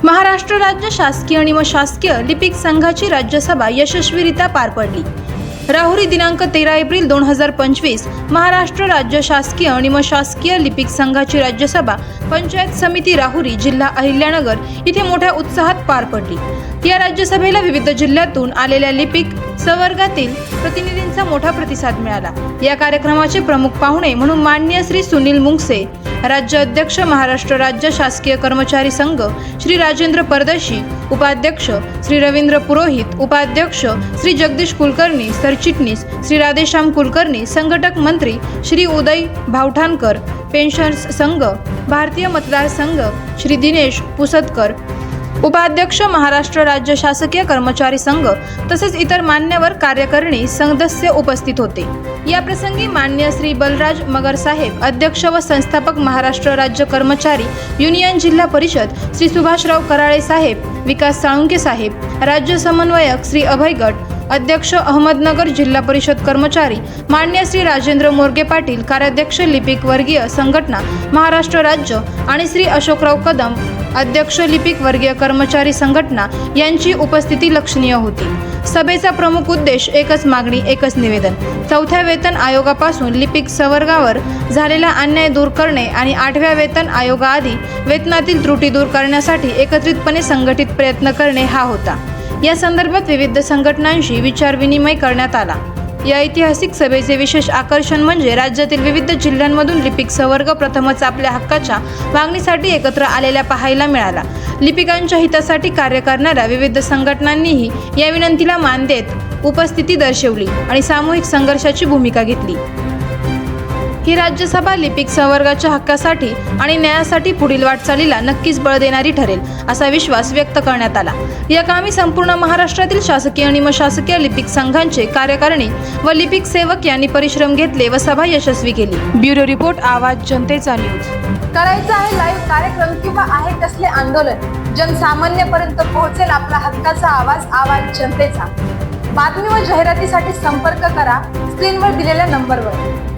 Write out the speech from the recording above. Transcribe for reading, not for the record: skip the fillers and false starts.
महाराष्ट्र राज्य शासकीय आणि शासकीय लिपिक संघाची राज्यसभा यशस्वीरित्या पार पडली। राहुरी दिनांक 13 एप्रिल 2025 महाराष्ट्र राज्य शासकीय आणि शासकीय लिपिक संघाची राज्यसभा पंचायत समिती राहुरी जिल्हा अहिल्यानगर इथे मोठ्या उत्साहात पार पडली। या राज्यसभेला विविध जिल्ह्यातून आलेल्या लिपिक संवर्गातील प्रतिनिधींचा मोठा प्रतिसाद मिळाला। या कार्यक्रमाचे प्रमुख पाहुणे म्हणून माननीय श्री सुनील मुंगसे, राज्य अध्यक्ष महाराष्ट्र राज्य शासकीय कर्मचारी संघ श्री राजेंद्र परदेशी, उपाध्यक्ष श्री रवींद्र पुरोहित, उपाध्यक्ष श्री जगदीश कुलकर्णी, सरचिटणीस श्री राधेश्याम कुलकर्णी, संघटक मंत्री श्री उदय भावठाणकर, पेन्शनर्स संघ भारतीय मतदार संघ श्री दिनेश पुसदकर, उपाध्यक्ष महाराष्ट्र राज्य शासकीय कर्मचारी संघ तसेच इतर मान्यवर कार्यकारिणी सदस्य उपस्थित होते। या प्रसंगी माननीय श्री बलराज मगर साहेब, अध्यक्ष व संस्थापक महाराष्ट्र राज्य कर्मचारी युनियन जिल्हा परिषद श्री सुभाषराव कराळे साहेब, विकास साळुंके साहेब, राज्य समन्वयक श्री अभय गट, अध्यक्ष अहमदनगर जिल्हा परिषद कर्मचारी माननीय श्री राजेंद्र मोरगे पाटील, कार्याध्यक्ष लिपिक वर्गीय संघटना महाराष्ट्र राज्य आणि श्री अशोकराव कदम, अध्यक्ष लिपिक वर्गीय कर्मचारी संघटना यांची उपस्थिती लक्षणीय होती। सभेचा प्रमुख उद्देश एकच मागणी एकच निवेदन, चौथ्या वेतन आयोगापासून लिपिक संवर्गावर झालेला अन्याय दूर करणे आणि 8व्या वेतन आयोगाआधी वेतनातील त्रुटी दूर करण्यासाठी एकत्रितपणे संघटित प्रयत्न करणे हा होता। या संदर्भात विविध संघटनांशी विचार विनिमय करण्यात आला। या ऐतिहासिक सभेचे विशेष आकर्षण म्हणजे राज्यातील विविध जिल्ह्यांमधून लिपिक संवर्ग प्रथमच आपल्या हक्काच्या मागणीसाठी एकत्र आलेल्या पाहायला मिळाला। लिपिकांच्या हितासाठी कार्य करणाऱ्या विविध संघटनांनीही या विनंतीला मान देत उपस्थिती दर्शवली आणि सामूहिक संघर्षाची भूमिका घेतली। ही राज्यसभा लिपिक संवर्गाच्या हक्कासाठी आणि न्यायासाठी पुढील वाटचालीला नक्कीच बळ देणारी ठरेल असा विश्वास व्यक्त करण्यात आला। या कामी संपूर्ण महाराष्ट्रातील शासकीय आणि शासकीय लिपिक संघांचे कार्यकारिणी व लिपिक सेवक यांनी परिश्रम घेतले व सभा यशस्वी केली। ब्युरो रिपोर्ट, आवाज जनतेचा न्यूज। करायचा आहे लाईव्ह कार्यक्रम किंवा आहे कसले आंदोलन, जनसामान्यपर्यंत पोहोचेल आपला हक्काचा आवाज, आवाज जनतेचा। बातमी व जाहिरातीसाठी संपर्क करा स्क्रीनवर दिलेल्या नंबरवर।